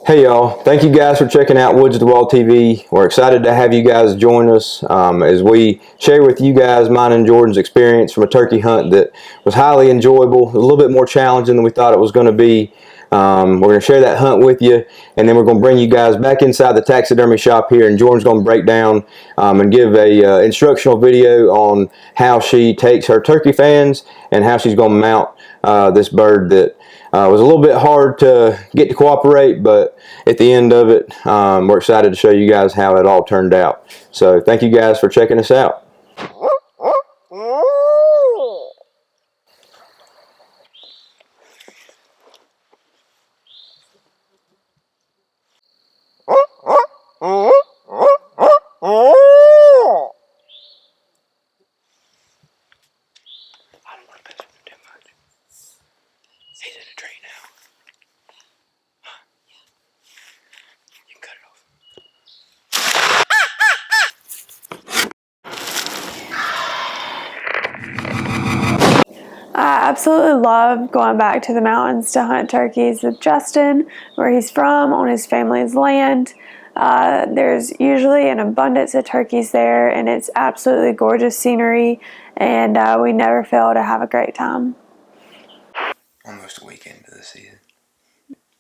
Hey y'all, thank you guys for checking out Woods of the Wall TV. We're excited to have you guys join us as we share with you guys mine and Jordan's experience from a turkey hunt that was highly enjoyable, a little bit more challenging than we thought it was going to be. We're going to share that hunt with you, and then we're going to bring you guys back inside the taxidermy shop here, and Jordan's going to break down and give a instructional video on how she takes her turkey fans and how she's going to mount this bird that was a little bit hard to get to cooperate, but at the end of it, we're excited to show you guys how it all turned out. So thank you guys for checking us out. He's in a tree now. Huh? You can cut it off. I absolutely love going back to the mountains to hunt turkeys with Justin, where he's from, on his family's land. There's usually an abundance of turkeys there, and it's absolutely gorgeous scenery, and we never fail to have a great time. Almost a week into the season.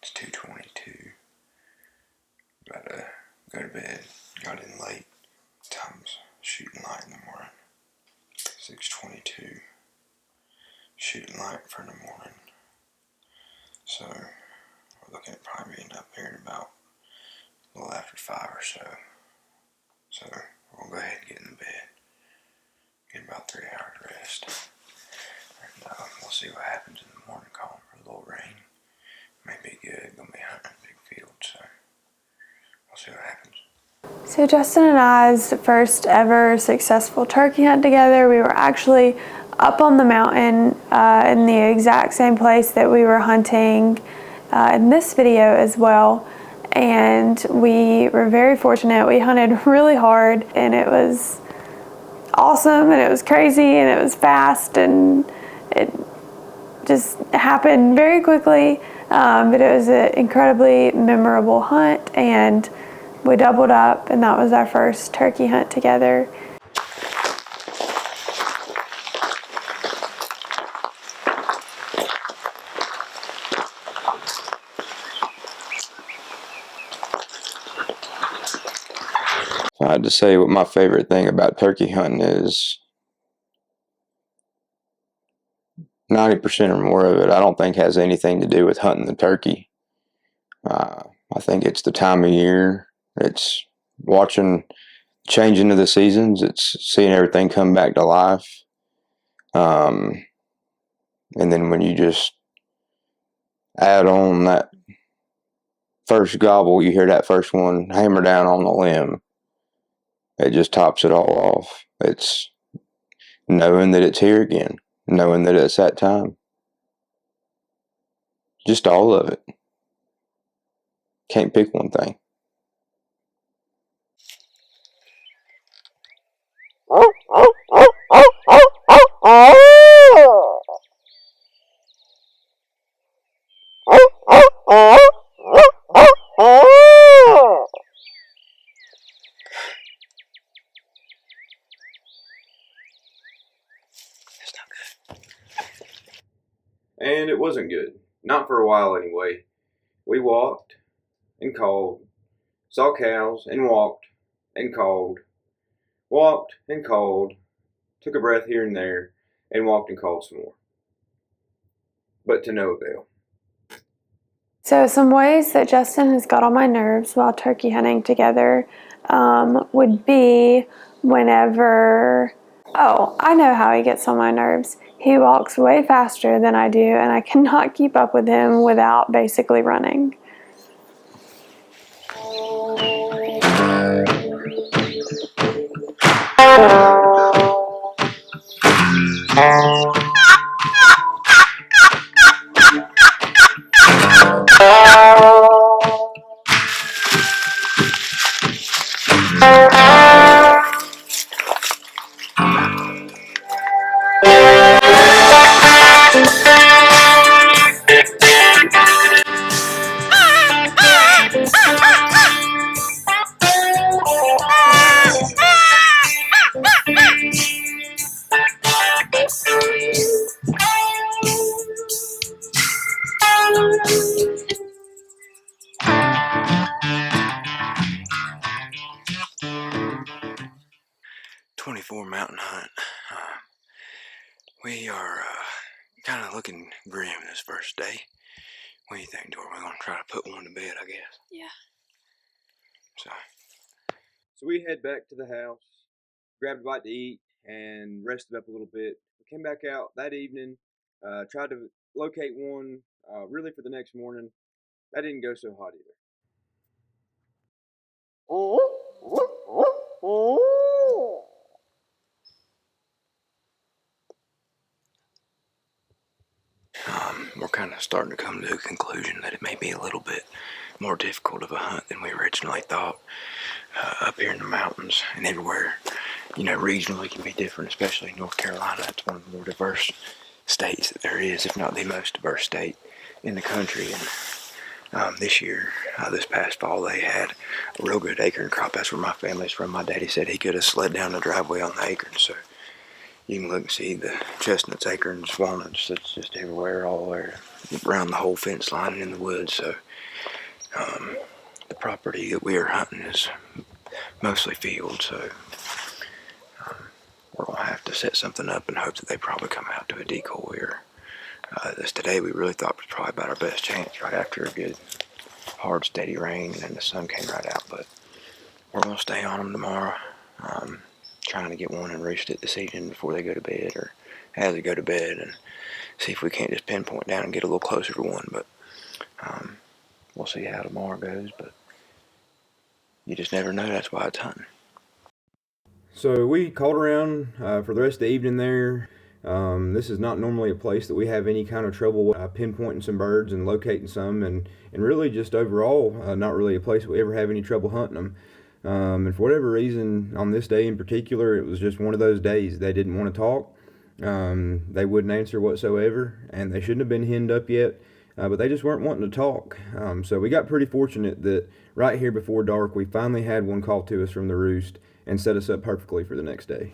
It's 2:22. About to go to bed. Got in late. Time's shooting light in the morning. 6:22. Shooting light for the morning. So we're looking at probably being up here in about a little after 5 or so. So we'll go ahead and get in the bed. Get about 3 hours rest. And we'll see what happens in the morning. Calling for a little rain. May be good. Gonna be hunting a big field, so we'll see what happens. So Justin and I's first ever successful turkey hunt together, we were actually up on the mountain in the exact same place that we were hunting in this video as well. And we were very fortunate. We hunted really hard, and it was awesome, and it was crazy, and it was fast, and it just happened very quickly. But it was an incredibly memorable hunt, and we doubled up, and that was our first turkey hunt together. If I had to say what my favorite thing about turkey hunting is, 90% or more of it I don't think has anything to do with hunting the turkey. I think it's the time of year. It's watching changing of the seasons. It's seeing everything come back to life. And then when you just add on that first gobble, you hear that first one hammer down on the limb. It just tops it all off. It's knowing that it's here again, knowing that it's that time. Just all of it. Can't pick one thing. And it wasn't good. Not for a while anyway. We walked and called, saw cows and walked and called, walked and called, took a breath here and there, and walked and called some more. But to no avail. So some ways that Justin has got on my nerves while turkey hunting together would be whenever, I know how he gets on my nerves. He walks way faster than I do, and I cannot keep up with him without basically running. looking grim this first day. What do you think, Jordan? We're gonna try to put one to bed, I guess. Yeah. So we head back to the house, grabbed a bite to eat, and rested up a little bit. We came back out that evening, tried to locate one really for the next morning. That didn't go so hot either. We're kind of starting to come to a conclusion that it may be a little bit more difficult of a hunt than we originally thought. Up here in the mountains and everywhere, you know, regionally can be different, especially North Carolina. It's one of the more diverse states that there is, if not the most diverse state in the country. And this year, this past fall, they had a real good acorn crop. That's where my family's from. My daddy said he could have slid down the driveway on the acorns. So you can look and see the chestnuts, acorns, walnuts. It's just everywhere, all the way around the whole fence line and in the woods. So the property that we are hunting is mostly field. So we're going to have to set something up and hope that they probably come out to a decoy. Or this today we really thought was probably about our best chance right after a good hard steady rain, and then the sun came right out. But we're going to stay on them tomorrow, trying to get one and roost it this evening before they go to bed, or as they go to bed, and see if we can't just pinpoint down and get a little closer to one. But we'll see how tomorrow goes. But you just never know. That's why it's hunting. So we called around for the rest of the evening there. This is not normally a place that we have any kind of trouble pinpointing some birds and locating some, and really just overall not really a place we ever have any trouble hunting them. And for whatever reason, on this day in particular, it was just one of those days. They didn't want to talk. They wouldn't answer whatsoever, and they shouldn't have been henned up yet, but they just weren't wanting to talk. So we got pretty fortunate that right here before dark, we finally had one call to us from the roost and set us up perfectly for the next day.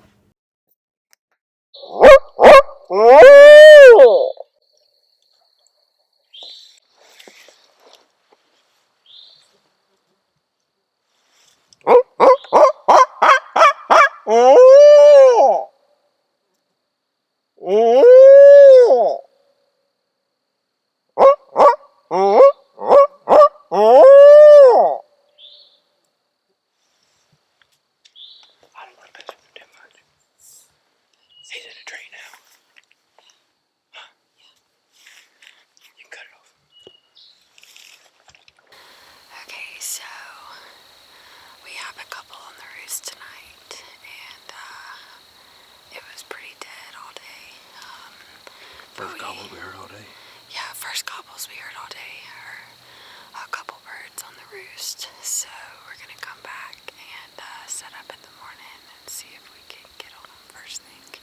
I don't want to mess with him too much. He's in a tree now. You can cut it off. Okay, so we have a couple on the roost tonight, and it was pretty dead all day. First gobble we heard all day. Yeah, first gobbles we heard all day are a couple birds on the roost. So we're gonna come back and set up in the morning and see if we can get on them first thing.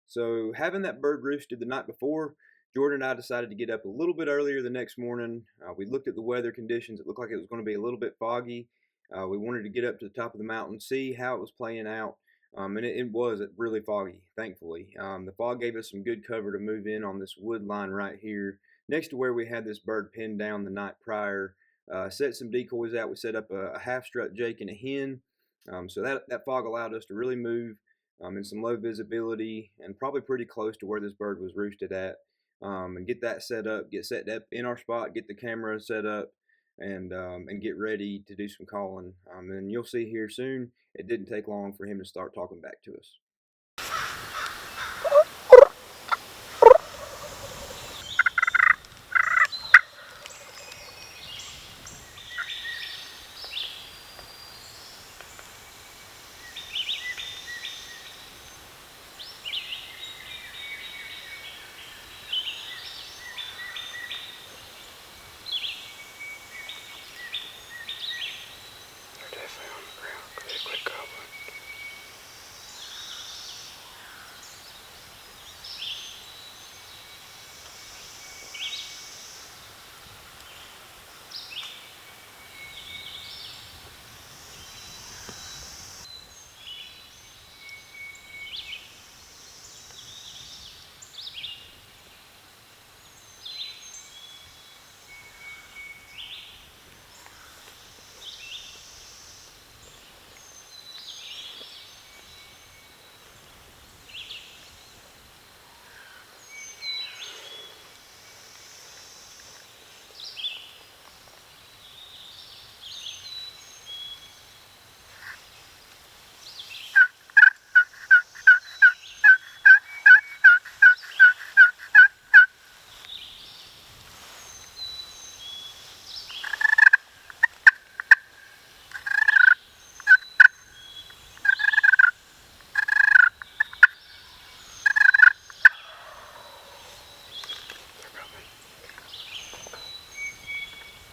So having that bird roosted the night before, Jordan and I decided to get up a little bit earlier the next morning. We looked at the weather conditions. It looked like it was going to be a little bit foggy. We wanted to get up to the top of the mountain, see how it was playing out. And it was really foggy, thankfully. The fog gave us some good cover to move in on this wood line right here, next to where we had this bird pinned down the night prior. Set some decoys out. We set up a half-strut jake and a hen. So that fog allowed us to really move in some low visibility and probably pretty close to where this bird was roosted at. And get that set up, get set up in our spot, get the camera set up, and get ready to do some calling. And you'll see here soon, it didn't take long for him to start talking back to us. They're definitely on the ground because they quit gobbling.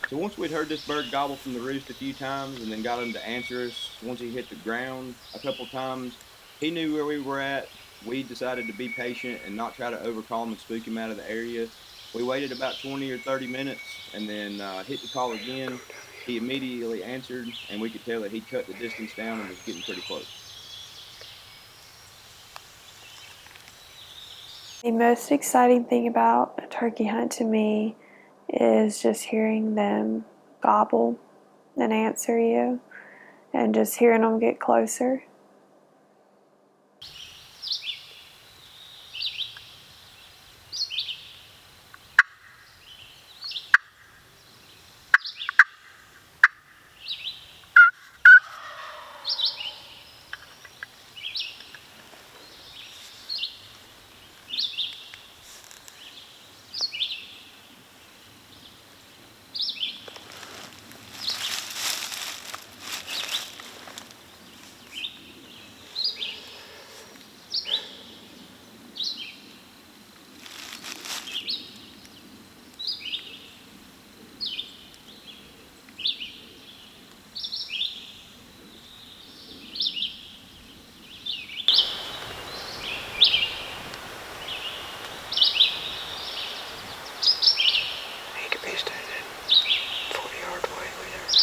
So once we'd heard this bird gobble from the roost a few times and then got him to answer us once he hit the ground a couple times, he knew where we were at. We decided to be patient and not try to overcall him and spook him out of the area. We waited about 20 or 30 minutes and then hit the call again. He immediately answered, and we could tell that he'd cut the distance down and was getting pretty close. The most exciting thing about a turkey hunt to me is just hearing them gobble and answer you and just hearing them get closer. He could be standing 40 yards away. We never know.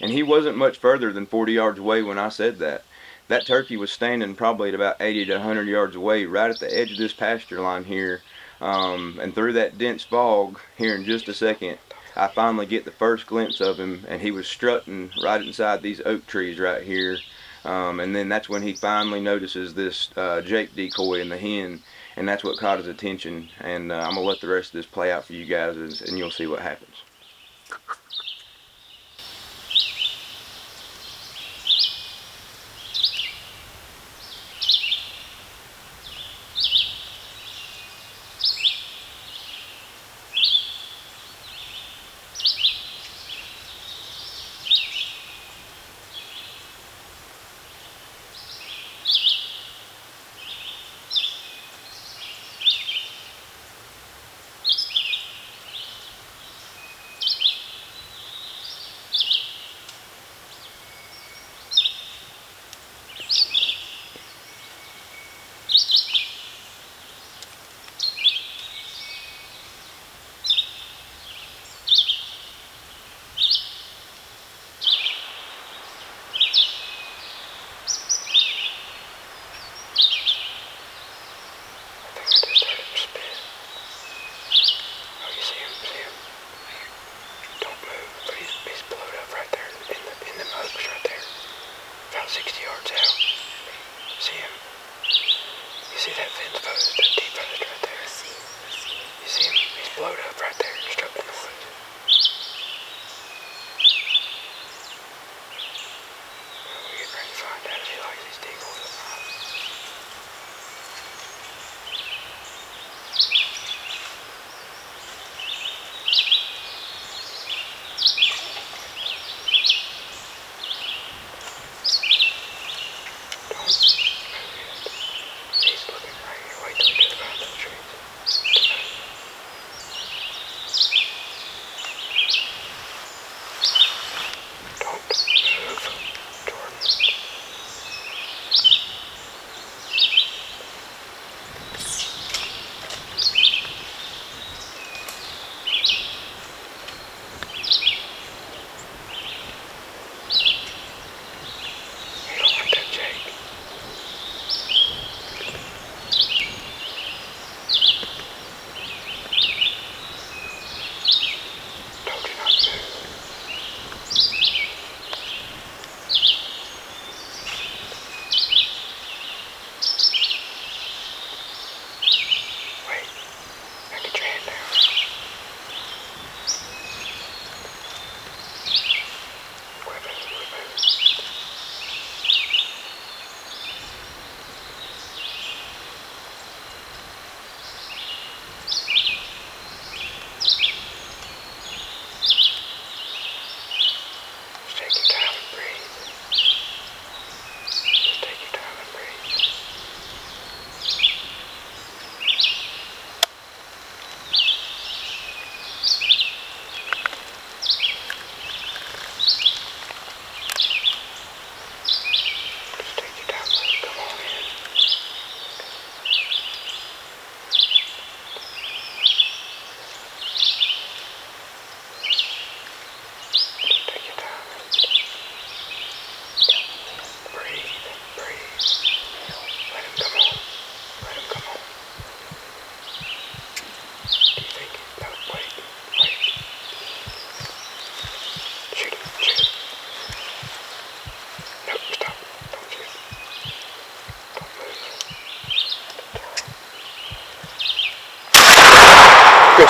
And he wasn't much further than 40 yards away when I said that. That turkey was standing probably at about 80 to 100 yards away, right at the edge of this pasture line here. And through that dense fog, here in just a second, I finally get the first glimpse of him, and he was strutting right inside these oak trees right here. And then that's when he finally notices this Jake decoy in the hen, and that's what caught his attention. And I'm going to let the rest of this play out for you guys, and you'll see what happens.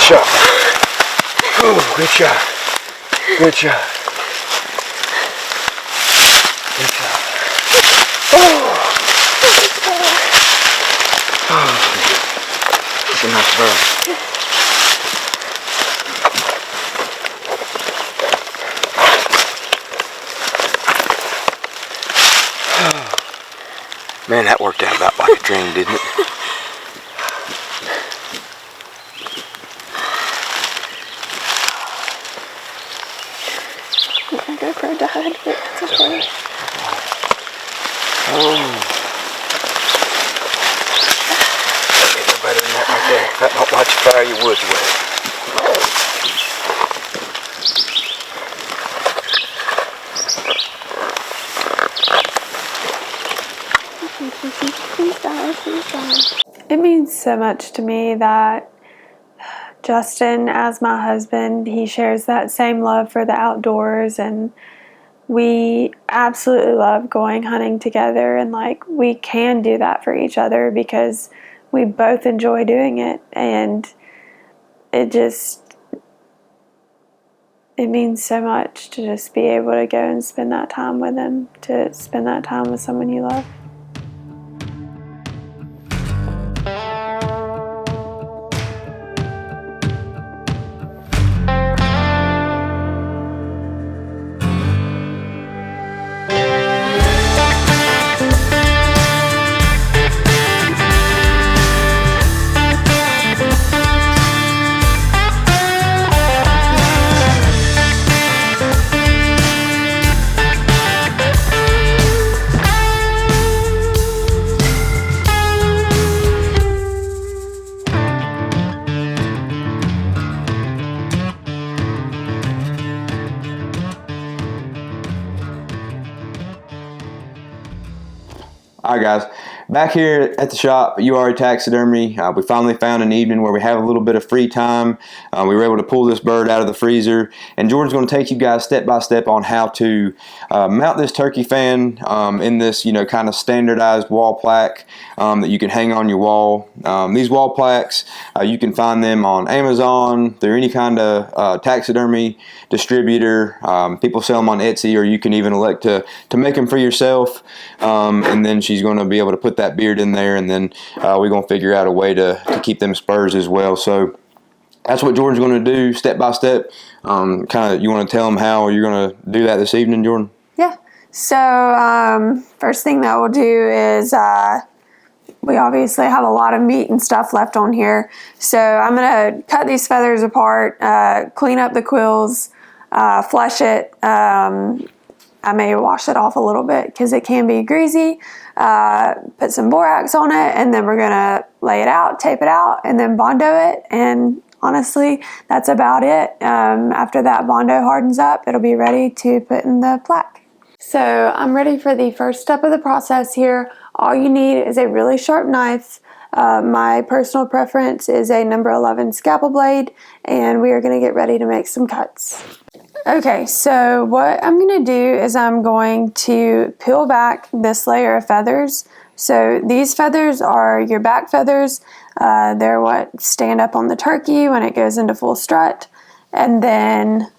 shot. Oh, good shot. Good shot. Good shot. Oh, that's a nice bird. Man, that worked out about like a dream, didn't it? My GoPro died, but it's okay. Oh. Ain't no better than that right there. That don't watch you fire your woods away. It means so much to me that Justin, as my husband, he shares that same love for the outdoors, and we absolutely love going hunting together, and like we can do that for each other because we both enjoy doing it, and it means so much to just be able to go and spend that time with him, to spend that time with someone you love. All right, guys, back here at the shop, URA Taxidermy, we finally found an evening where we have a little bit of free time. We were able to pull this bird out of the freezer, and Jordan's going to take you guys step by step on how to mount this turkey fan in this, kind of standardized wall plaque that you can hang on your wall. These wall plaques, you can find them on Amazon, through any kind of taxidermy distributor. People sell them on Etsy, or you can even elect to make them for yourself, and then she's going to be able to put that beard in there, and then we're going to figure out a way to keep them spurs as well. So that's what Jordan's going to do step by step. You want to tell them how you're going to do that this evening, Jordan? Yeah. So first thing that we'll do is we obviously have a lot of meat and stuff left on here. So I'm going to cut these feathers apart, clean up the quills, flush it. I may wash it off a little bit because it can be greasy. Put some borax on it, and then we're going to lay it out, tape it out, and then Bondo it. And honestly, that's about it. After that Bondo hardens up, it'll be ready to put in the plaque. So I'm ready for the first step of the process here. All you need is a really sharp knife. My personal preference is a number 11 scalpel blade, and we are going to get ready to make some cuts. Okay, so what I'm going to do is I'm going to peel back this layer of feathers. So these feathers are your back feathers. They're what stand up on the turkey when it goes into full strut. And then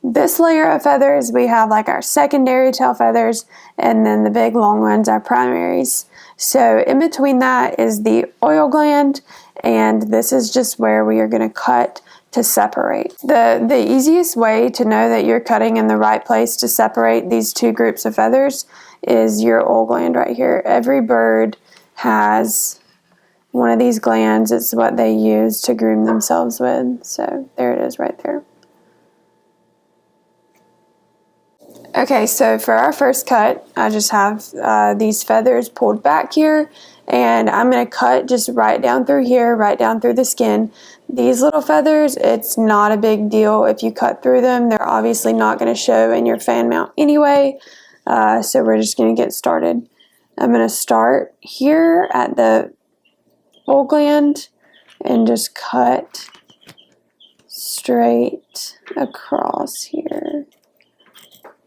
this layer of feathers, we have like our secondary tail feathers, and then the big long ones are primaries. So in between that is the oil gland, and this is just where we are going to cut to separate. The easiest way to know that you're cutting in the right place to separate these two groups of feathers is your oil gland right here. Every bird has one of these glands. It's what they use to groom themselves with. So there it is right there. Okay, so for our first cut, I just have these feathers pulled back here, and I'm going to cut just right down through here, right down through the skin. These little feathers, it's not a big deal if you cut through them. They're obviously not going to show in your fan mount anyway, so we're just going to get started. I'm going to start here at the oil gland and just cut straight across here.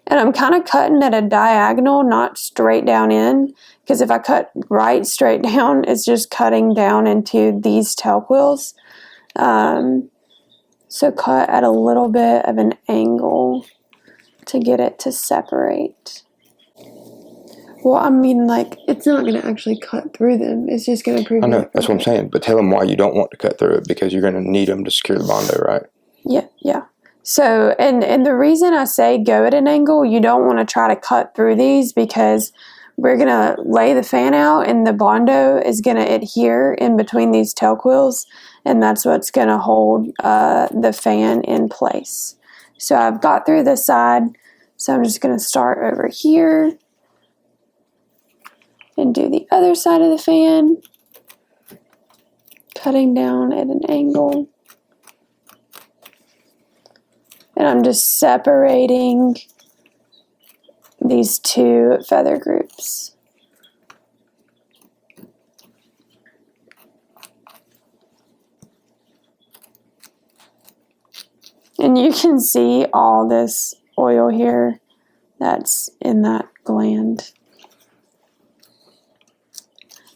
And I'm kind of cutting at a diagonal, not straight down in, because if I cut right straight down, it's just cutting down into these tail quills. So cut at a little bit of an angle to get it to separate. Well, I mean, like, it's not going to actually cut through them. It's just going to prevent. I know, that's what I'm saying. But tell them why you don't want to cut through it, because you're going to need them to secure the Bondo, right? Yeah. So, and the reason I say go at an angle, you don't want to try to cut through these, because we're going to lay the fan out and the Bondo is going to adhere in between these tail quills, and that's what's going to hold the fan in place. So I've got through this side, so I'm just going to start over here and do the other side of the fan, cutting down at an angle. And I'm just separating these two feather groups. And you can see all this oil here that's in that gland.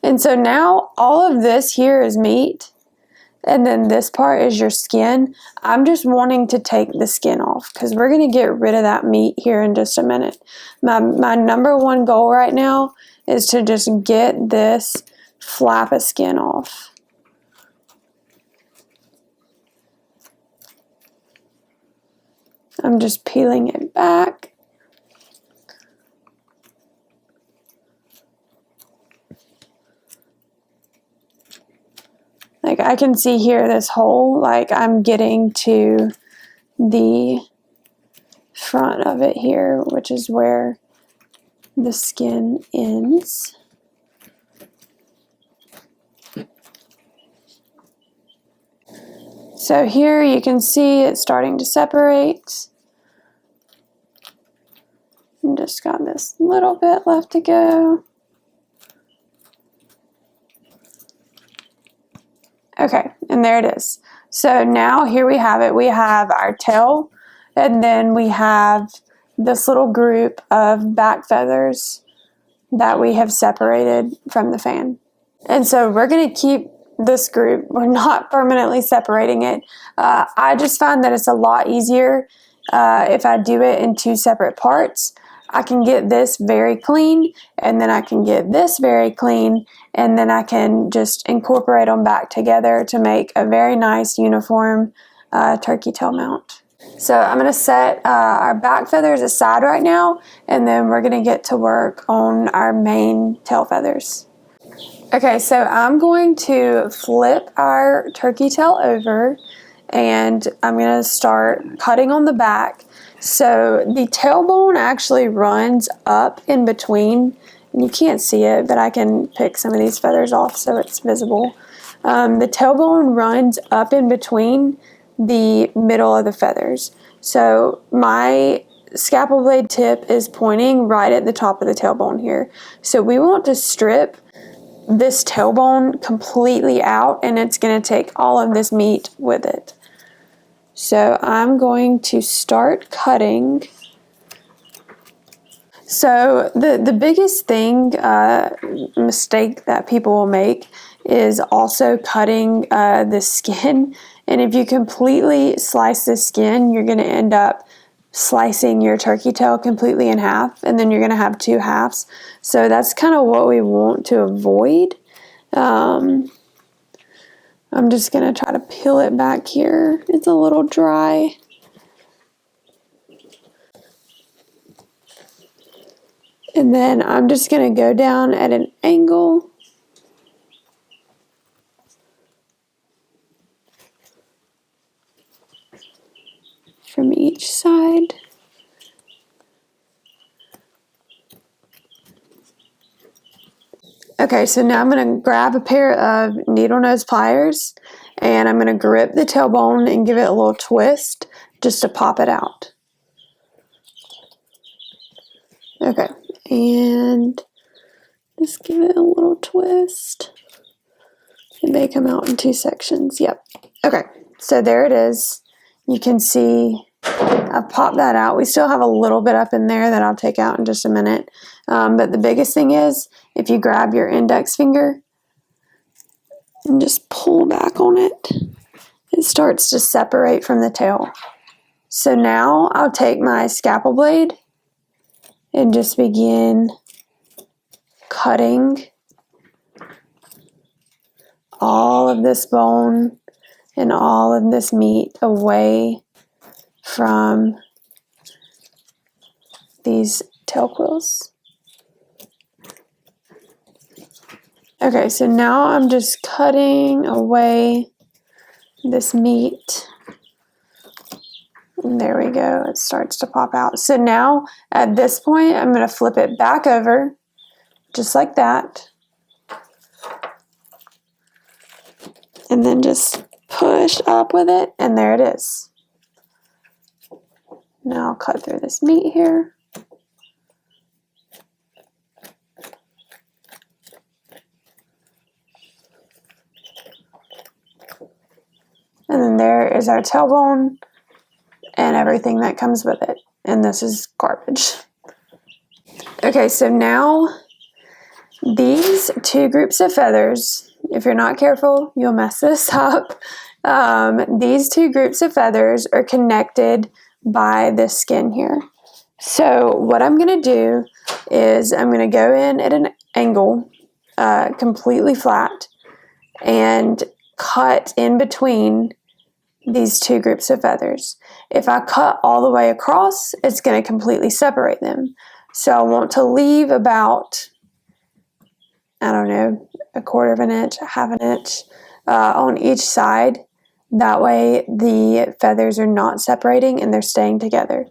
And so now all of this here is meat, and then this part is your skin. I'm just wanting to take the skin off, because we're going to get rid of that meat here in just a minute. My number one goal right now is to just get this flap of skin off. I'm just peeling it back. Like, I can see here this hole, like I'm getting to the front of it here, which is where the skin ends. So here you can see it's starting to separate. And just got this little bit left to go. Okay, and there it is. So now here we have it. We have our tail, and then we have this little group of back feathers that we have separated from the fan. And so we're going to keep this group. We're not permanently separating it. I just find that it's a lot easier if I do it in two separate parts. I can get this very clean, and then I can get this very clean, and then I can just incorporate them back together to make a very nice uniform turkey tail mount. So I'm going to set our back feathers aside right now, and then we're going to get to work on our main tail feathers. Okay, so I'm going to flip our turkey tail over, and I'm going to start cutting on the back. So the tailbone actually runs up in between, and you can't see it, but I can pick some of these feathers off so it's visible. The tailbone runs up in between the middle of the feathers. So my scalpel blade tip is pointing right at the top of the tailbone here. So we want to strip this tailbone completely out, and it's going to take all of this meat with it. So I'm going to start cutting. So the biggest thing, mistake that people will make is also cutting the skin. And if you completely slice the skin, you're going to end up slicing your turkey tail completely in half, and then you're going to have two halves. So that's kind of what we want to avoid. I'm just going to try to peel it back here. It's a little dry. And then I'm just going to go down at an angle. From each side. Okay, so now I'm going to grab a pair of needle nose pliers, and I'm going to grip the tailbone and give it a little twist just to pop it out. Okay, and just give it a little twist. It may come out in two sections. Yep. Okay, so there it is. You can see I've popped that out. We still have a little bit up in there that I'll take out in just a minute. But the biggest thing is, if you grab your index finger and just pull back on it as starts to separate from the tail. So now I'll take my scalpel blade and just begin cutting all of this bone and all of this meat away from these tail quills. Okay, so now I'm just cutting away this meat. And there we go, it starts to pop out. So now at this point, I'm going to flip it back over, just like that. And then just push up with it, and there it is. Now I'll cut through this meat here. And then there is our tailbone and everything that comes with it. And this is garbage. Okay, so now these two groups of feathers, if you're not careful, you'll mess this up. These two groups of feathers are connected by this skin here. So what I'm going to do is I'm going to go in at an angle, completely flat, and cut in between these two groups of feathers. If I cut all the way across, it's going to completely separate them. So I want to leave about, I don't know, 1/4 of an inch, 1/2 an inch on each side. That way the feathers are not separating and they're staying together.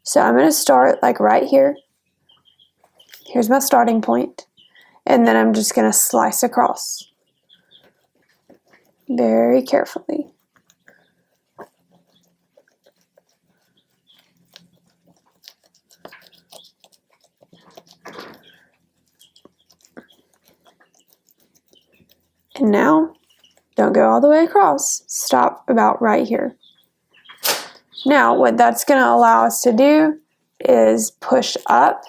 So I'm going to start like right here. Here's my starting point. And then I'm just going to slice across very carefully. And now, don't go all the way across. Stop about right here. Now, what that's going to allow us to do is push up,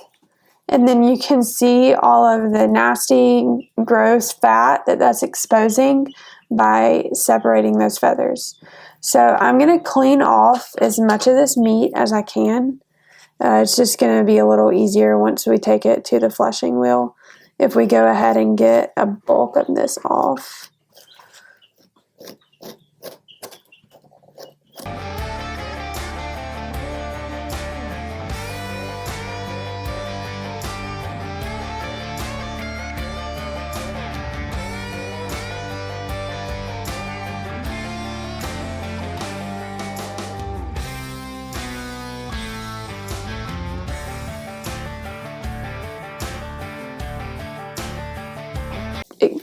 and then you can see all of the nasty, gross fat that's exposing by separating those feathers. So I'm going to clean off as much of this meat as I can. It's just going to be a little easier once we take it to the fleshing wheel if we go ahead and get a bulk of this off.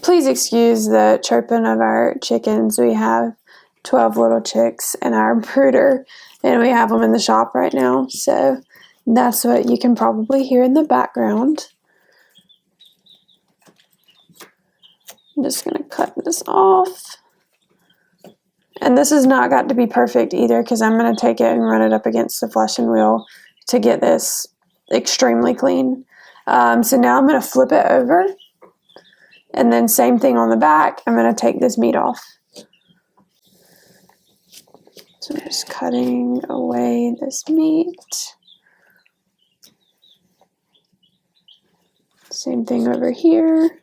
Please excuse the chirping of our chickens. We have 12 little chicks in our brooder, and we have them in the shop right now. So that's what you can probably hear in the background. I'm just going to cut this off. And this has not got to be perfect either, because I'm going to take it and run it up against the fleshing wheel to get this extremely clean. So now I'm going to flip it over. And then same thing on the back, I'm going to take this meat off. So I'm just cutting away this meat. Same thing over here.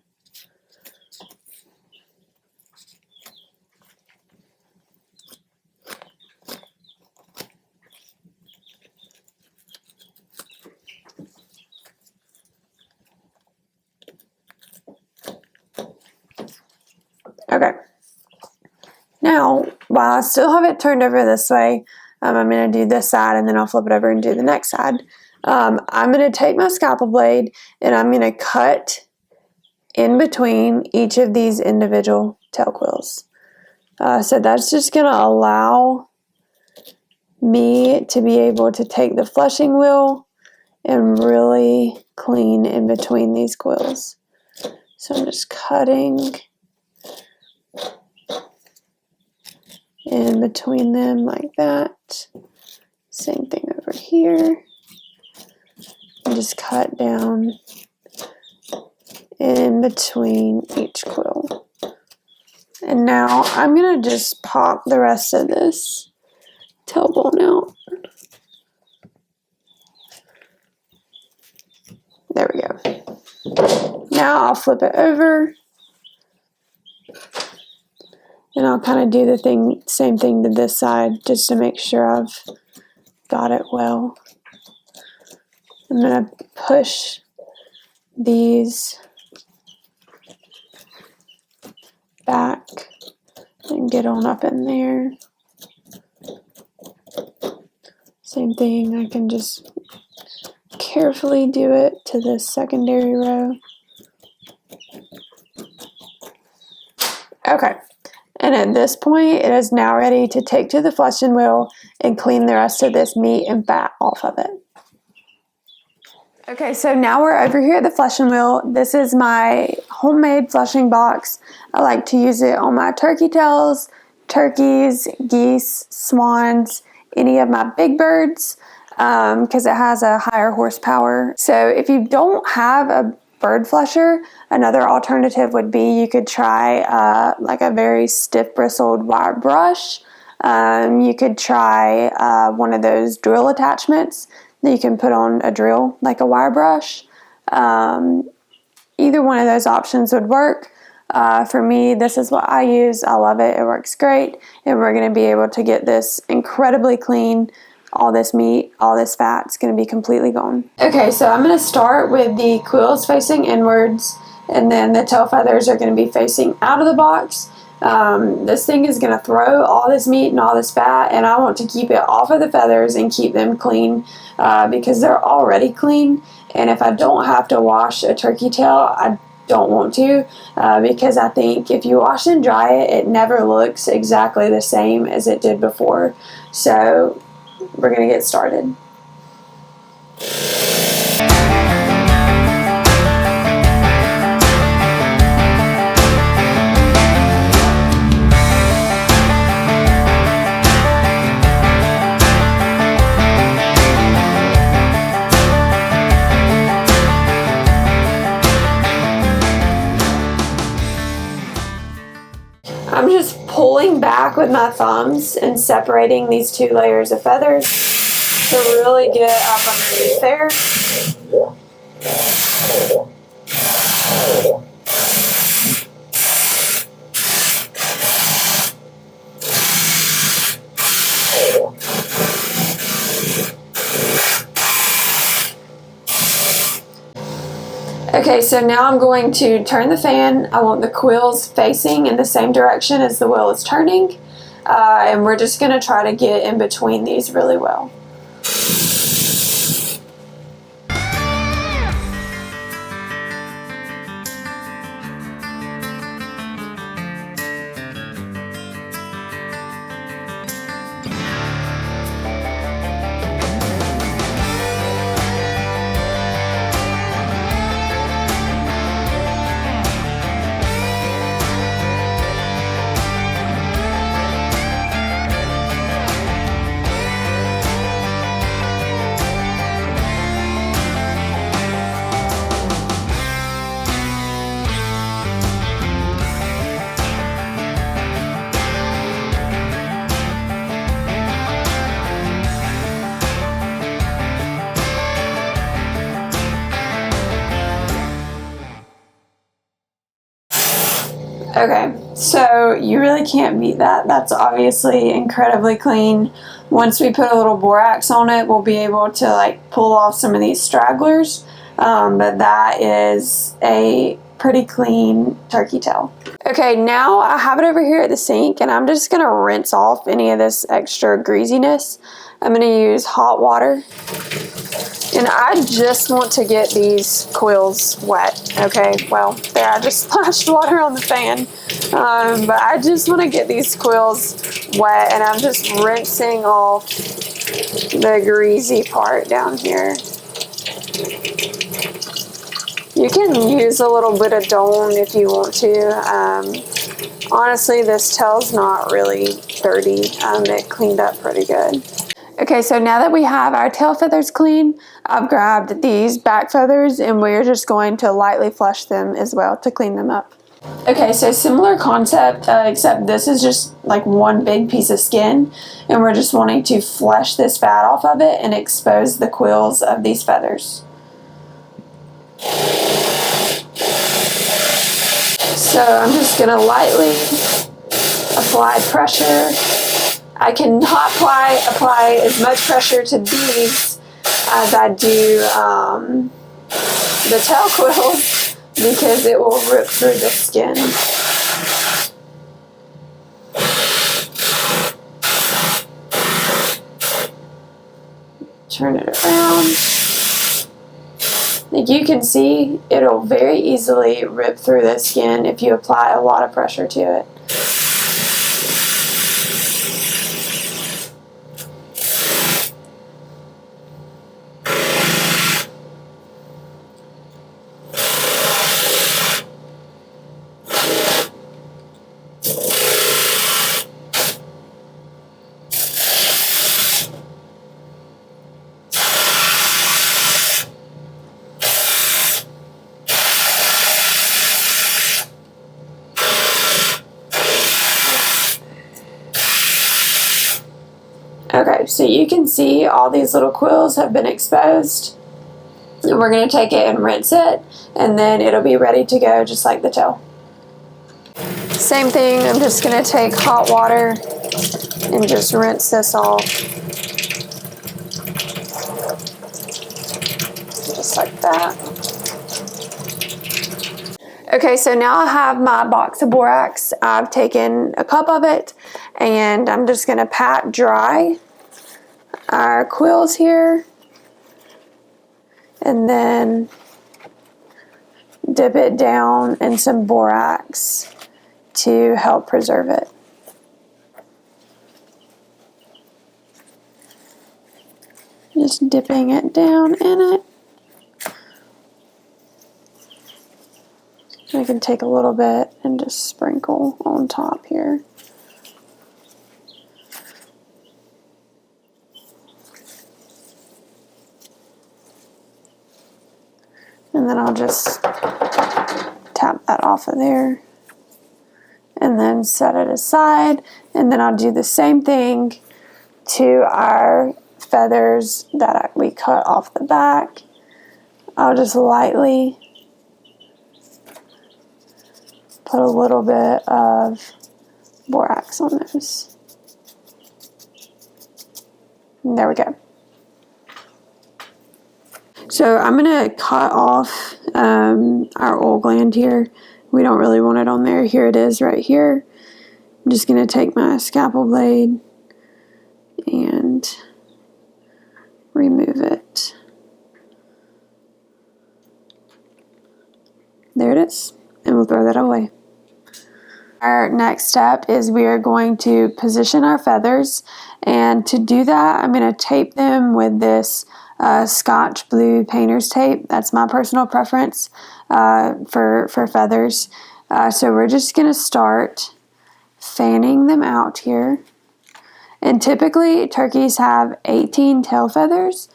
Okay, now while I still have it turned over this way, I'm going to do this side and then I'll flip it over and do the next side. I'm going to take my scalpel blade and I'm going to cut in between each of these individual tail quills. So that's just going to allow me to be able to take the fleshing wheel and really clean in between these quills. So I'm just cutting in between them like that. Same thing over here. And just cut down in between each quill. And now I'm going to just pop the rest of this tailbone out. There we go. Now I'll flip it over. And I'll kind of do the same thing to this side just to make sure I've got it well. I'm going to push these back and get on up in there. Same thing, I can just carefully do it to the secondary row. Okay, and at this point it is now ready to take to the flushing wheel and clean the rest of this meat and fat off of it. Okay, so now we're over here at the flushing wheel. This is my homemade flushing box. I like to use it on my turkey tails, turkeys, geese, swans, any of my big birds, because it has a higher horsepower. So if you don't have a bird flusher, another alternative would be you could try like a very stiff bristled wire brush. You could try one of those drill attachments that you can put on a drill, like a wire brush. Either one of those options would work. For me, this is what I use. I love it. It works great. And we're going to be able to get this incredibly clean. All this meat, all this fat is going to be completely gone. Okay, so I'm going to start with the quills facing inwards, and then the tail feathers are going to be facing out of the box. This thing is going to throw all this meat and all this fat, and I want to keep it off of the feathers and keep them clean because they're already clean. And if I don't have to wash a turkey tail, I don't want to because I think if you wash and dry it, it never looks exactly the same as it did before. So we're going to get started. I'm just pulling back with my thumbs and separating these two layers of feathers to really get up underneath there. Okay, so now I'm going to turn the fan. I want the quills facing in the same direction as the wheel is turning. And we're just going to try to get in between these really well. Okay, so you really can't beat that. That's obviously incredibly clean. Once we put a little borax on it, we'll be able to like pull off some of these stragglers. But that is a pretty clean turkey tail. Okay, now I have it over here at the sink, and I'm just gonna rinse off any of this extra greasiness. I'm gonna use hot water. And I just want to get these quills wet, okay? Well, there, I just splashed water on the fan. But I just want to get these quills wet, and I'm just rinsing off the greasy part down here. You can use a little bit of Dawn if you want to. Honestly, this tail's not really dirty. It cleaned up pretty good. Okay, so now that we have our tail feathers clean, I've grabbed these back feathers and we're just going to lightly flush them as well to clean them up. Okay, so similar concept, except this is just like one big piece of skin, and we're just wanting to flesh this fat off of it and expose the quills of these feathers. So I'm just going to lightly apply pressure. I can not apply as much pressure to these as I do the tail quills, because it will rip through the skin. Turn it around. Like you can see, it'll very easily rip through the skin if you apply a lot of pressure to it. Okay, so you can see all these little quills have been exposed. And we're going to take it and rinse it, and then it'll be ready to go just like the tail. Same thing, I'm just going to take hot water and just rinse this off. Just like that. Okay, so now I have my box of borax. I've taken a cup of it, and I'm just going to pat dry our quills here, and then dip it down in some borax to help preserve it. Just dipping it down in it. I can take a little bit and just sprinkle on top here. And then I'll just tap that off of there and then set it aside. And then I'll do the same thing to our feathers that we cut off the back. I'll just lightly put a little bit of borax on those. And there we go. So I'm going to cut off our oil gland here. We don't really want it on there. Here it is right here. I'm just going to take my scalpel blade and remove it. There it is. And we'll throw that away. Our next step is we are going to position our feathers, and to do that I'm going to tape them with this Scotch blue painter's tape. That's my personal preference for feathers. So we're just going to start fanning them out here. And typically turkeys have 18 tail feathers.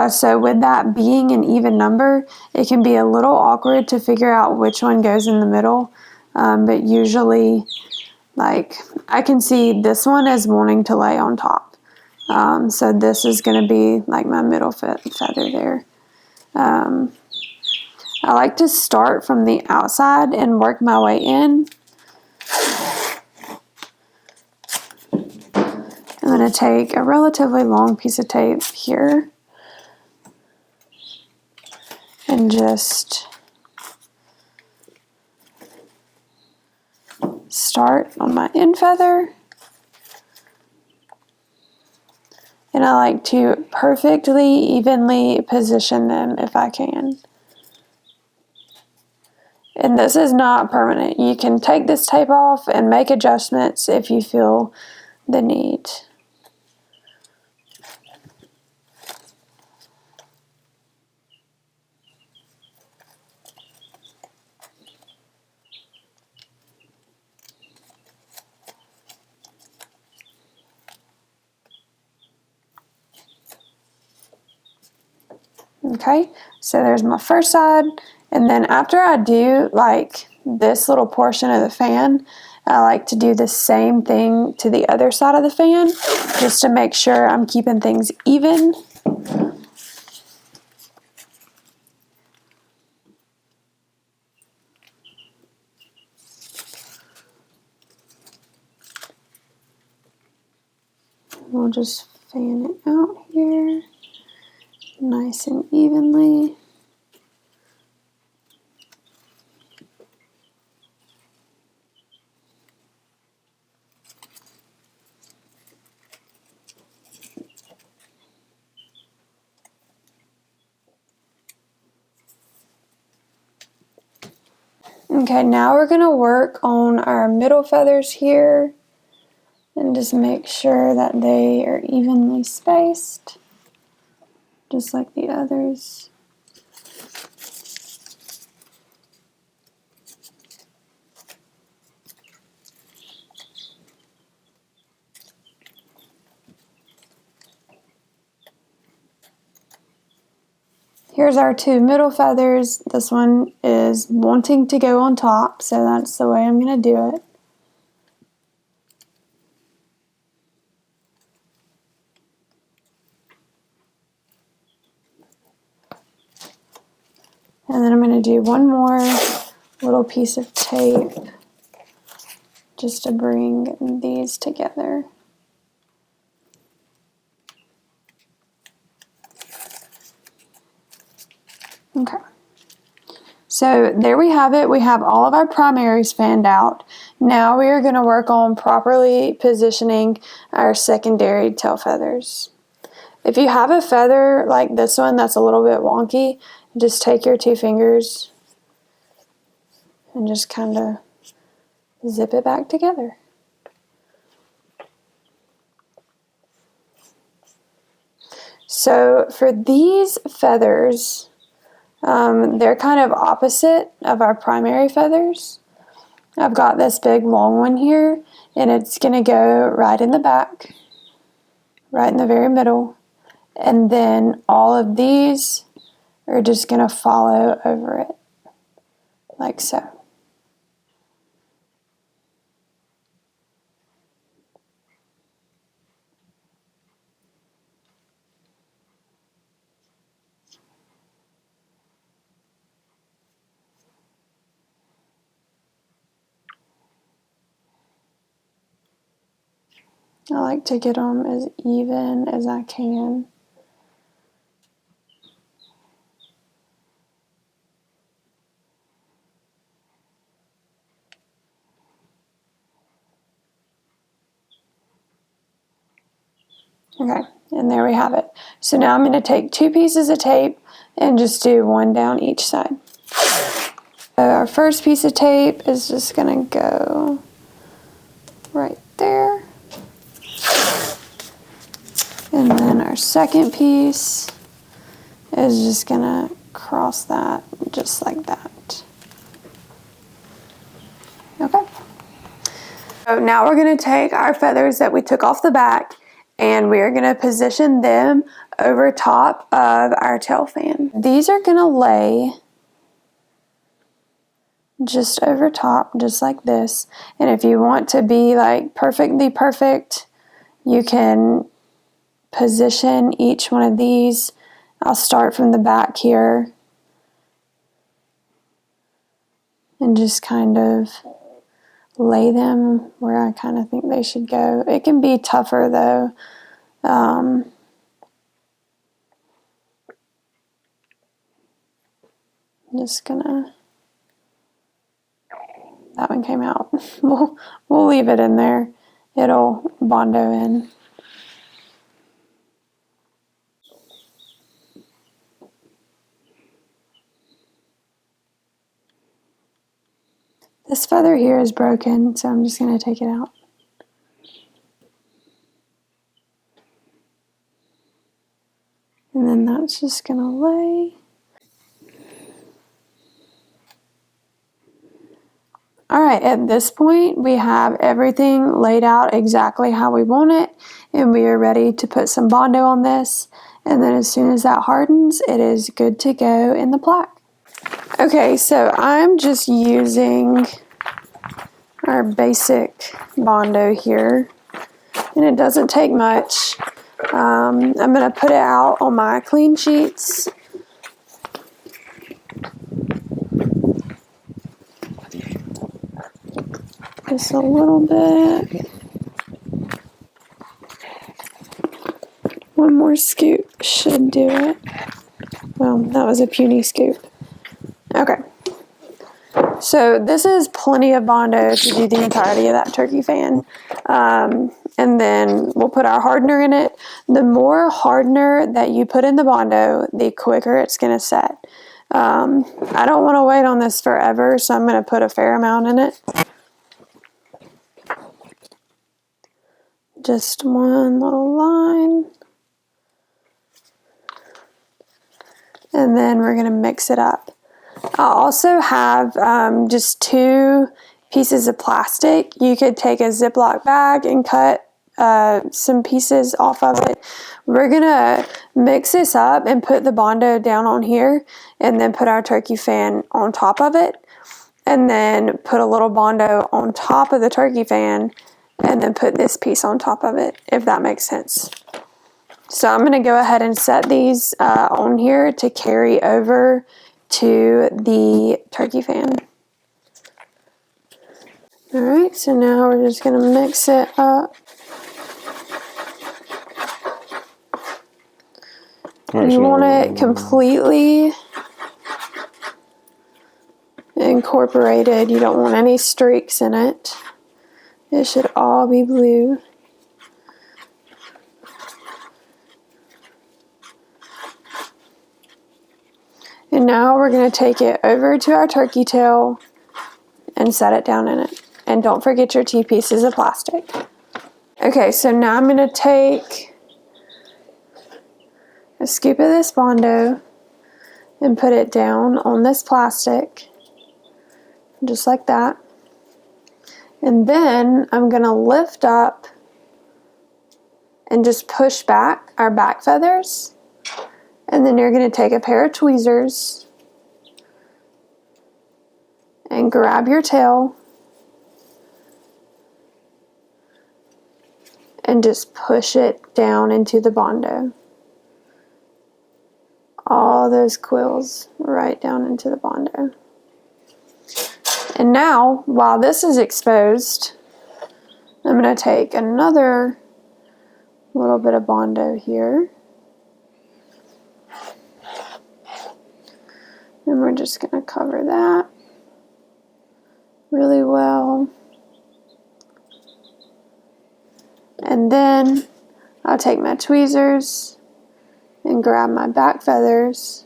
So with that being an even number, it can be a little awkward to figure out which one goes in the middle. But usually, like, I can see this one is wanting to lay on top. So this is going to be like my middle feather there. I like to start from the outside and work my way in. I'm going to take a relatively long piece of tape here and just start on my end feather. And I like to perfectly evenly position them if I can. And this is not permanent. You can take this tape off and make adjustments if you feel the need. Okay, so there's my first side, and then after I do like this little portion of the fan, I like to do the same thing to the other side of the fan, just to make sure I'm keeping things even. We'll just fan it out here, nice and evenly. Okay, now we're going to work on our middle feathers here and just make sure that they are evenly spaced, just like the others. Here's our two middle feathers. This one is wanting to go on top, so that's the way I'm going to do it. And then I'm going to do one more little piece of tape just to bring these together. Okay. So there we have it. We have all of our primaries fanned out. Now we are going to work on properly positioning our secondary tail feathers. If you have a feather like this one that's a little bit wonky, just take your two fingers and just kind of zip it back together. So for these feathers, they're kind of opposite of our primary feathers. I've got this big long one here, and it's going to go right in the back, right in the very middle. And then all of these are just going to follow over it, like so. I like to get them as even as I can. Okay, and there we have it. So now I'm going to take two pieces of tape and just do one down each side. So our first piece of tape is just going to go right there. And then our second piece is just going to cross that just like that. Okay. So now we're going to take our feathers that we took off the back, and we are going to position them over top of our tail fan. These are going to lay just over top, just like this. And if you want to be like perfectly perfect, you can position each one of these. I'll start from the back here and just kind of lay them where I kind of think they should go. It can be tougher though. I'm just gonna, that one came out. We'll leave it in there. It'll bondo in. This feather here is broken, so I'm just going to take it out. And then that's just going to lay. All right, at this point, we have everything laid out exactly how we want it, and we are ready to put some Bondo on this. And then as soon as that hardens, it is good to go in the plaque. Okay, so I'm just using our basic Bondo here, and it doesn't take much. I'm going to put it out on my clean sheets. Just a little bit. One more scoop should do it. Well, that was a puny scoop. Okay. So this is plenty of Bondo to do the entirety of that turkey fan. And then we'll put our hardener in it. The more hardener that you put in the Bondo, the quicker it's going to set. I don't want to wait on this forever, so I'm going to put a fair amount in it. Just one little line. And then we're going to mix it up. I also have just 2 pieces of plastic. You could take a Ziploc bag and cut some pieces off of it. We're going to mix this up and put the Bondo down on here, and then put our turkey fan on top of it, and then put a little Bondo on top of the turkey fan, and then put this piece on top of it, if that makes sense. So I'm going to go ahead and set these on here to carry over to the turkey fan. Alright, so now we're just going to mix it up. You want it completely incorporated. You don't want any streaks in it. It should all be blue. And now we're going to take it over to our turkey tail and set it down in it. And don't forget your 2 pieces of plastic. Okay, so now I'm going to take a scoop of this Bondo and put it down on this plastic, just like that. And then I'm going to lift up and just push back our back feathers. And then you're going to take a pair of tweezers and grab your tail and just push it down into the Bondo. All those quills right down into the Bondo. And now, while this is exposed, I'm going to take another little bit of Bondo here. And we're just going to cover that really well. And then I'll take my tweezers and grab my back feathers.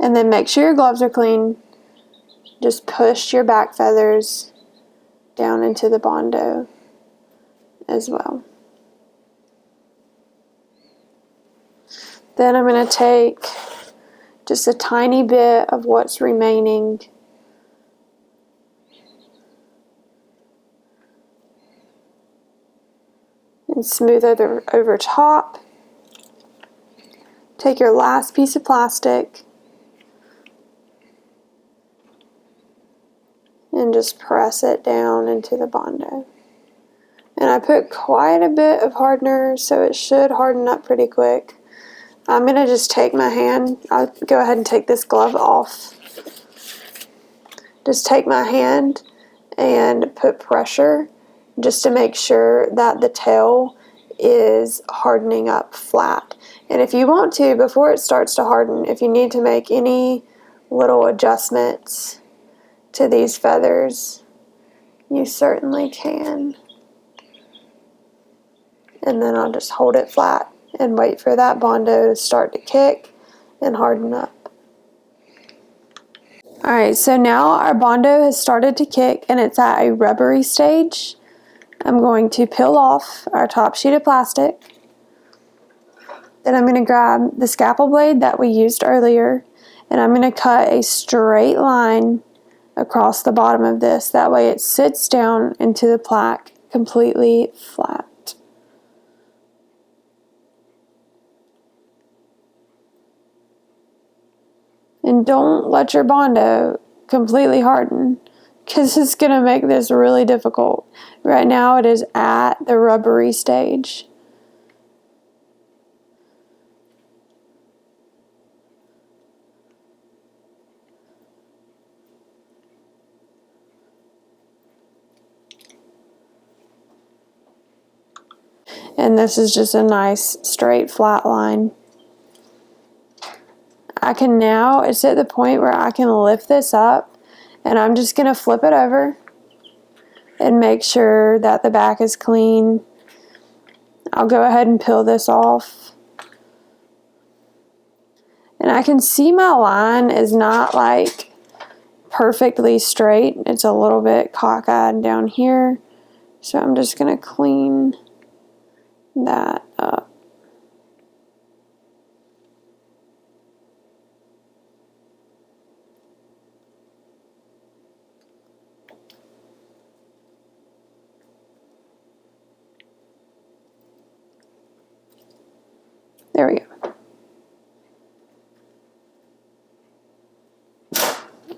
And then make sure your gloves are clean. Just push your back feathers down into the Bondo as well. Then I'm going to take just a tiny bit of what's remaining and smooth it over top. Take your last piece of plastic and just press it down into the Bondo. And I put quite a bit of hardener, so it should harden up pretty quick. I'm going to just take my hand. I'll go ahead and take this glove off. Just take my hand and put pressure just to make sure that the tail is hardening up flat. And if you want to, before it starts to harden, if you need to make any little adjustments to these feathers, you certainly can. And then I'll just hold it flat and wait for that Bondo to start to kick and harden up. Alright, so now our Bondo has started to kick and it's at a rubbery stage. I'm going to peel off our top sheet of plastic. Then I'm going to grab the scalpel blade that we used earlier, and I'm going to cut a straight line across the bottom of this. That way it sits down into the plaque completely flat. And don't let your Bondo completely harden, because it's going to make this really difficult. Right now it is at the rubbery stage. And this is just a nice straight flat line. I can now, it's at the point where I can lift this up, and I'm just going to flip it over and make sure that the back is clean. I'll go ahead and peel this off. And I can see my line is not like perfectly straight. It's a little bit cockeyed down here. So I'm just going to clean that up. There we go.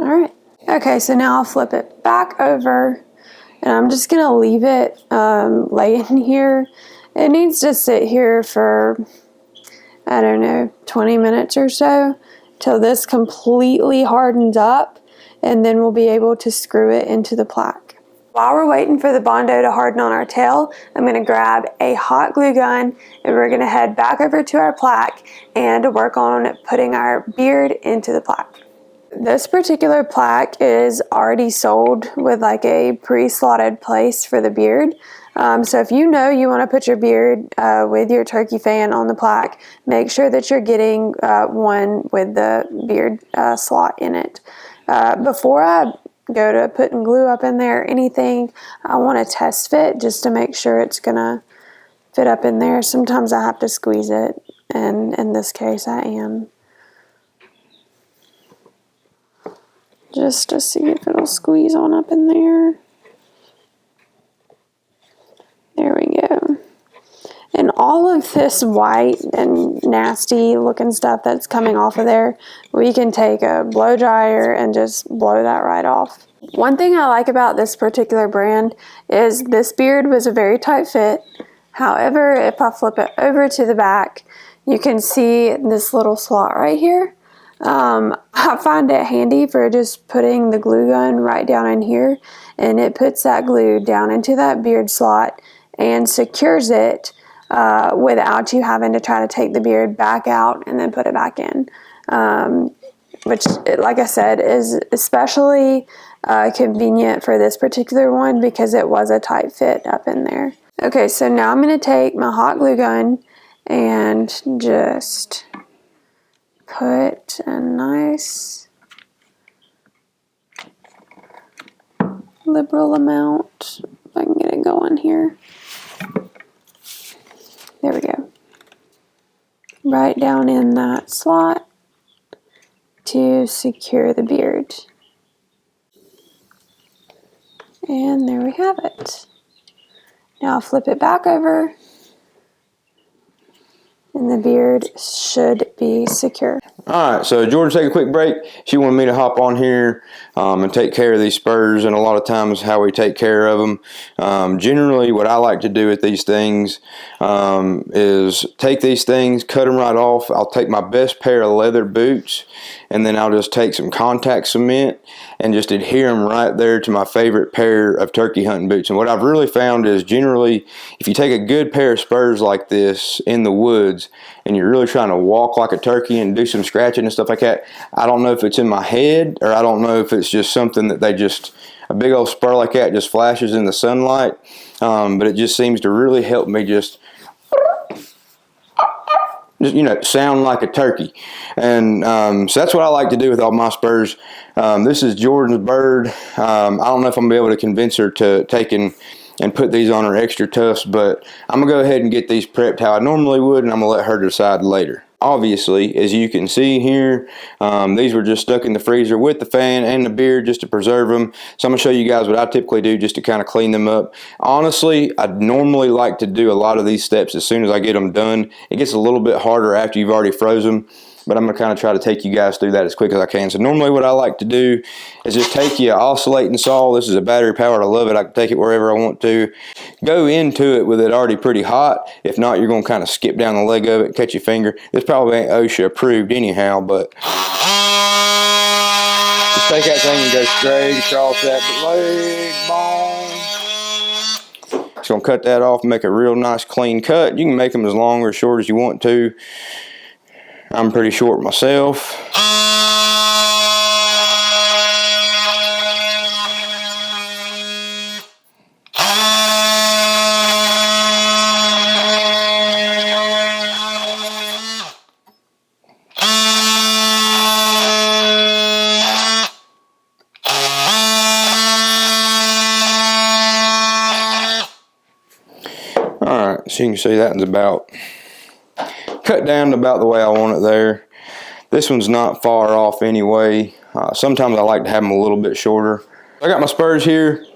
All right. Okay, so now I'll flip it back over, and I'm just going to leave it laying here. It needs to sit here for, I don't know, 20 minutes or so till this completely hardens up, and then we'll be able to screw it into the plaque. While we're waiting for the Bondo to harden on our tail, I'm going to grab a hot glue gun, and we're going to head back over to our plaque and work on putting our beard into the plaque. This particular plaque is already sold with like a pre-slotted place for the beard. So if you know you want to put your beard with your turkey fan on the plaque, make sure that you're getting one with the beard slot in it. Before I go to putting glue up in there or anything, I want to test fit just to make sure it's gonna fit up in there. Sometimes I have to squeeze it, and in this case I am. Just to see if it'll squeeze on up in there. There we go. And all of this white and nasty looking stuff that's coming off of there, we can take a blow dryer and just blow that right off. One thing I like about this particular brand is this beard was a very tight fit. However, if I flip it over to the back, you can see this little slot right here. I find it handy for just putting the glue gun right down in here, and it puts that glue down into that beard slot and secures it without you having to try to take the beard back out and then put it back in, which, like I said, is especially convenient for this particular one because it was a tight fit up in there. Okay, so now I'm going to take my hot glue gun and just put a nice liberal amount, if I can get it going here. There we go. Right down in that slot to secure the beard. And there we have it. Now I'll flip it back over, and the beard should be secure. All right, so Jordan, take a quick break. She wanted me to hop on here and take care of these spurs, and a lot of times how we take care of them. Generally, what I like to do with these things is take these things, cut them right off. I'll take my best pair of leather boots, and then I'll just take some contact cement and just adhere them right there to my favorite pair of turkey hunting boots. And what I've really found is generally, if you take a good pair of spurs like this in the woods, and you're really trying to walk like a turkey and do some scratching and stuff like that, I don't know if it's in my head, or I don't know if it's just something that they just, a big old spur like that just flashes in the sunlight, but it just seems to really help me just, you know, sound like a turkey. And so that's what I like to do with all my spurs. This is Jordan's bird. I don't know if I'm going to be able to convince her to take and put these on her extra tufts, but I'm going to go ahead and get these prepped how I normally would, and I'm going to let her decide later. Obviously, as you can see here, these were just stuck in the freezer with the fan and the beard just to preserve them. So I'm going to show you guys what I typically do just to kind of clean them up. Honestly, I'd normally like to do a lot of these steps as soon as I get them done. It gets a little bit harder after you've already froze them. but I'm going to kind of try to take you guys through that as quick as I can. So normally what I like to do is just take you an oscillating saw. This is a battery powered. I love it. I can take it wherever I want to. Go into it with it already pretty hot. If not, you're going to kind of skip down the leg of it, cut your finger. This probably ain't OSHA approved anyhow, but just take that thing and go straight across that leg bone. Just going to cut that off and make a real nice clean cut. You can make them as long or as short as you want to. I'm pretty short myself. Alright, so you can see that one's about cut down to about the way I want it there. This one's not far off anyway. Sometimes I like to have them a little bit shorter. I got my spurs here.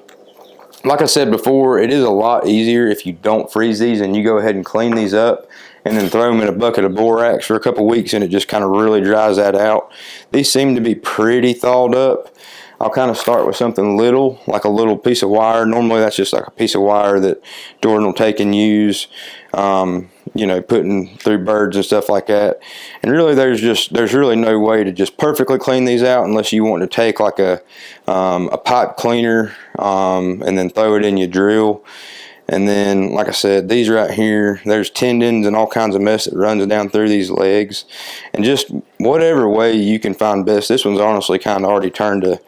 Like I said before, it is a lot easier if you don't freeze these and you go ahead and clean these up and then throw them in a bucket of borax for a couple weeks, and it just kind of really dries that out. These seem to be pretty thawed up. I'll kind of start with something little, like a little piece of wire. Normally that's just like a piece of wire that Jordan will take and use, you know, putting through birds and stuff like that. And really there's really no way to just perfectly clean these out unless you want to take like a pipe cleaner and then throw it in your drill. And then, like I said, these right here, there's tendons and all kinds of mess that runs down through these legs. And just whatever way you can find best. This one's honestly kind of already turned to,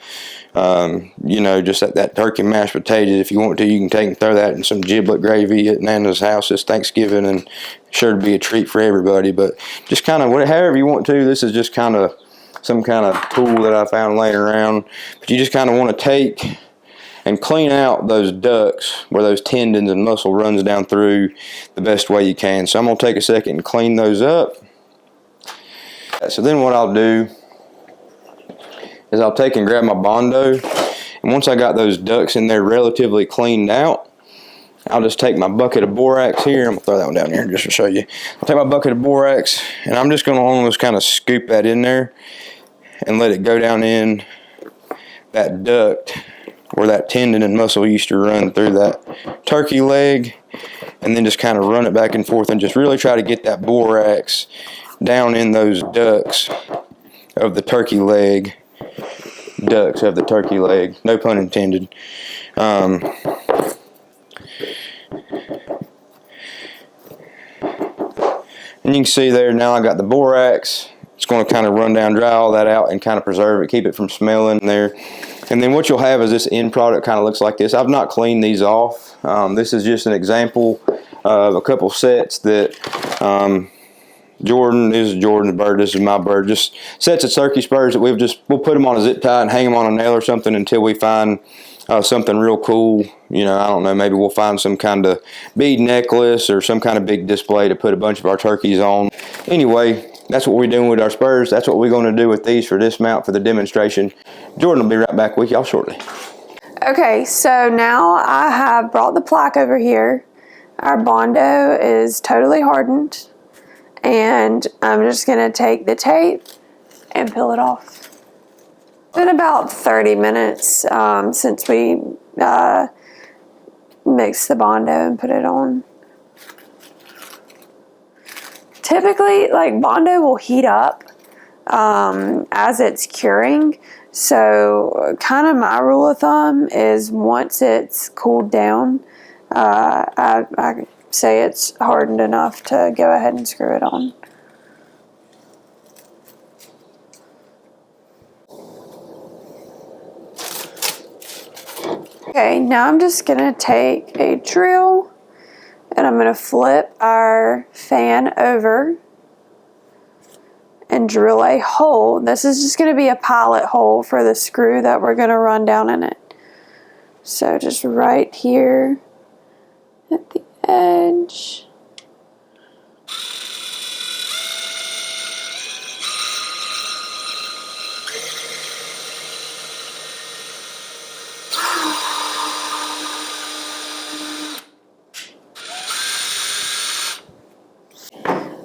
you know, just that turkey mashed potatoes. If you want to, you can take and throw that in some giblet gravy at Nana's house this Thanksgiving, and sure to be a treat for everybody. But just kind of however you want to. This is just kind of some kind of tool that I found laying around. But you just kind of want to take and clean out those ducts where those tendons and muscle runs down through the best way you can. So I'm going to take a second and clean those up. So then what I'll do is I'll take and grab my Bondo, and once I got those ducts in there relatively cleaned out, I'll just take my bucket of borax here. I'm going to throw that one down here just to show you. I'll take my bucket of borax, and I'm just going to almost kind of scoop that in there and let it go down in that duct where that tendon and muscle used to run through that turkey leg, and then just kind of run it back and forth and just really try to get that borax down in those ducts of the turkey leg. No pun intended. And you can see there now I got the borax. It's going to kind of run down, dry all that out, and kind of preserve it, keep it from smelling there. And then what you'll have is this end product kind of looks like this. I've not cleaned these off. This is just an example of a couple sets that Jordan, this is Jordan's bird, this is my bird, just sets of turkey spurs that we'll put them on a zip tie and hang them on a nail or something until we find something real cool. You know, I don't know, maybe we'll find some kind of bead necklace or some kind of big display to put a bunch of our turkeys on. Anyway, that's what we're doing with our spurs. That's what we're going to do with these for this mount for the demonstration. Jordan will be right back with y'all shortly. Okay, so now I have brought the plaque over here. Our Bondo is totally hardened, and I'm just going to take the tape and peel it off. It's been about 30 minutes since we mixed the Bondo and put it on. Typically, like, Bondo will heat up as it's curing. So kind of my rule of thumb is once it's cooled down, I say it's hardened enough to go ahead and screw it on. Okay, now I'm just going to take a drill and I'm going to flip our fan over and drill a hole. This is just going to be a pilot hole for the screw that we're going to run down in it. So just right here at the edge.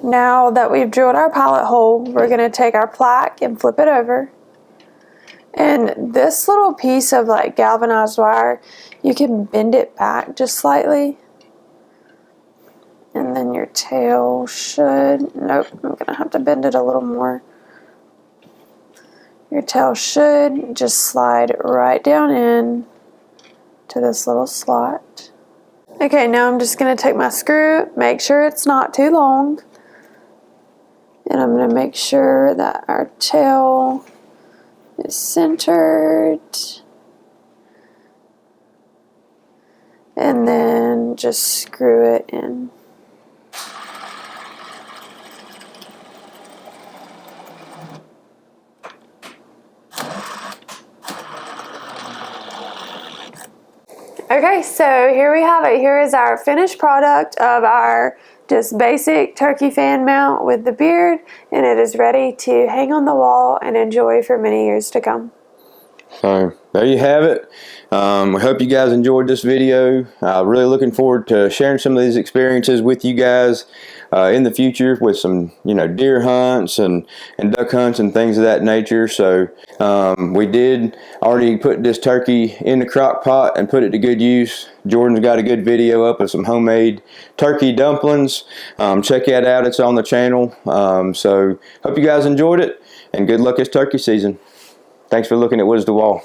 now that we've drilled our pilot hole, we're going to take our plaque and flip it over. And this little piece of like galvanized wire, you can bend it back just slightly. And then your tail should, nope, I'm going to have to bend it a little more. Your tail should just slide right down in to this little slot. Okay, now I'm just going to take my screw, make sure it's not too long. And I'm going to make sure that our tail is centered. And then just screw it in. Okay, so here we have it. Here is our finished product of our just basic turkey fan mount with the beard, and it is ready to hang on the wall and enjoy for many years to come. So there you have it. We hope you guys enjoyed this video. Really looking forward to sharing some of these experiences with you guys in the future with some, deer hunts and duck hunts and things of that nature. So we did already put this turkey in the crock pot and put it to good use. Jordan's got a good video up of some homemade turkey dumplings. Check that out. It's on the channel. So hope you guys enjoyed it, and good luck this turkey season. Thanks for looking at Woods to Wall.